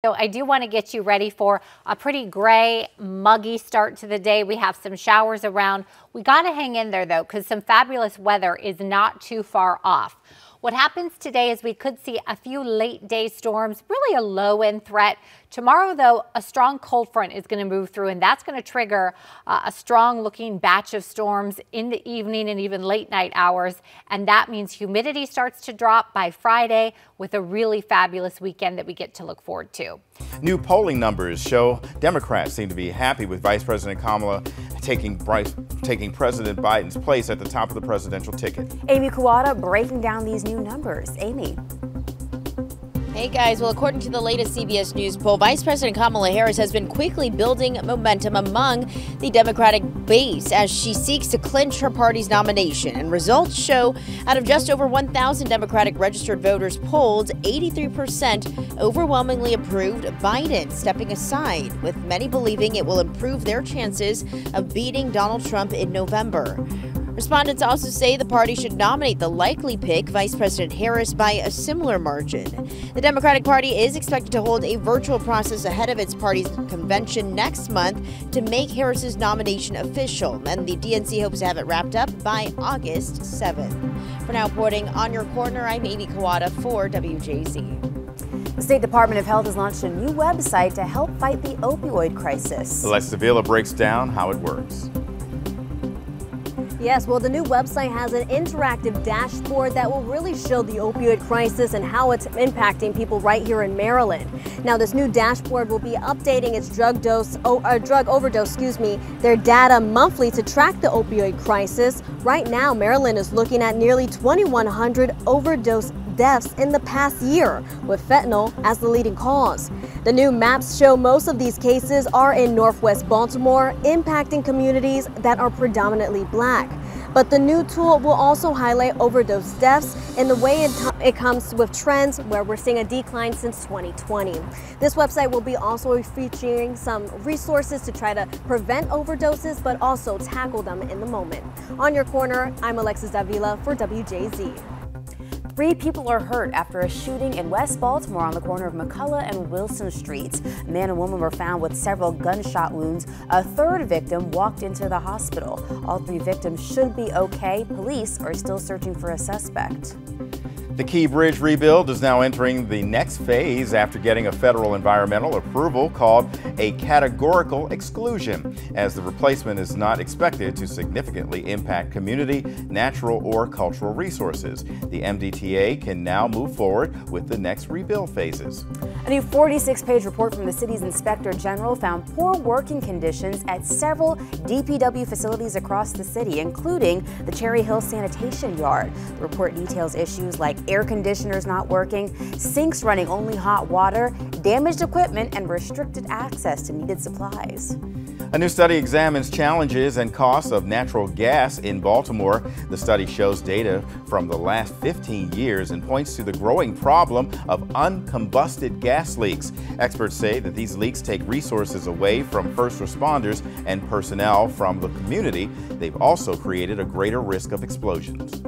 So I do want to get you ready for a pretty gray, muggy start to the day. We have some showers around. We got to hang in there, though, because some fabulous weather is not too far off. What happens today is we could see a few late day storms, really a low end threat. Tomorrow, though, a strong cold front is going to move through, and that's going to trigger a strong looking batch of storms in the evening and even late night hours. And that means humidity starts to drop by Friday with a really fabulous weekend that we get to look forward to. New polling numbers show Democrats seem to be happy with Vice President Kamala taking President Biden's place at the top of the presidential ticket. Amy Kawada breaking down these new numbers. Amy. Hey guys, well, according to the latest CBS News poll, Vice President Kamala Harris has been quickly building momentum among the Democratic base as she seeks to clinch her party's nomination. And results show out of just over 1,000 Democratic registered voters polled, 83% overwhelmingly approved Biden stepping aside, with many believing it will improve their chances of beating Donald Trump in November. Respondents also say the party should nominate the likely pick, Vice President Harris, by a similar margin. The Democratic Party is expected to hold a virtual process ahead of its party's convention next month to make Harris's nomination official, and the DNC hopes to have it wrapped up by August 7th. For now, reporting on your corner, I'm Amy Kawada for WJZ. The State Department of Health has launched a new website to help fight the opioid crisis. Alexa Villa breaks down how it works. Yes, well, the new website has an interactive dashboard that will really show the opioid crisis and how it's impacting people right here in Maryland. Now, this new dashboard will be updating its drug overdose, their data monthly to track the opioid crisis. Right now, Maryland is looking at nearly 2,100 overdose deaths in the past year, with fentanyl as the leading cause. The new maps show most of these cases are in Northwest Baltimore, impacting communities that are predominantly Black. But the new tool will also highlight overdose deaths in the way it comes with trends where we're seeing a decline since 2020. This website will be also featuring some resources to try to prevent overdoses, but also tackle them in the moment. On your corner, I'm Alexis Davila for WJZ. 3 people are hurt after a shooting in West Baltimore on the corner of McCullough and Wilson Streets. A man and woman were found with several gunshot wounds. A third victim walked into the hospital. All 3 victims should be okay. Police are still searching for a suspect. The Key Bridge rebuild is now entering the next phase after getting a federal environmental approval called a categorical exclusion, as the replacement is not expected to significantly impact community, natural, or cultural resources. The MDTA can now move forward with the next rebuild phases. A new 46-page report from the city's Inspector General found poor working conditions at several DPW facilities across the city, including the Cherry Hill Sanitation Yard. The report details issues like air conditioners not working, sinks running only hot water, damaged equipment, and restricted access to needed supplies. A new study examines challenges and costs of natural gas in Baltimore. The study shows data from the last 15 years and points to the growing problem of uncombusted gas leaks. Experts say that these leaks take resources away from first responders and personnel from the community. They've also created a greater risk of explosions.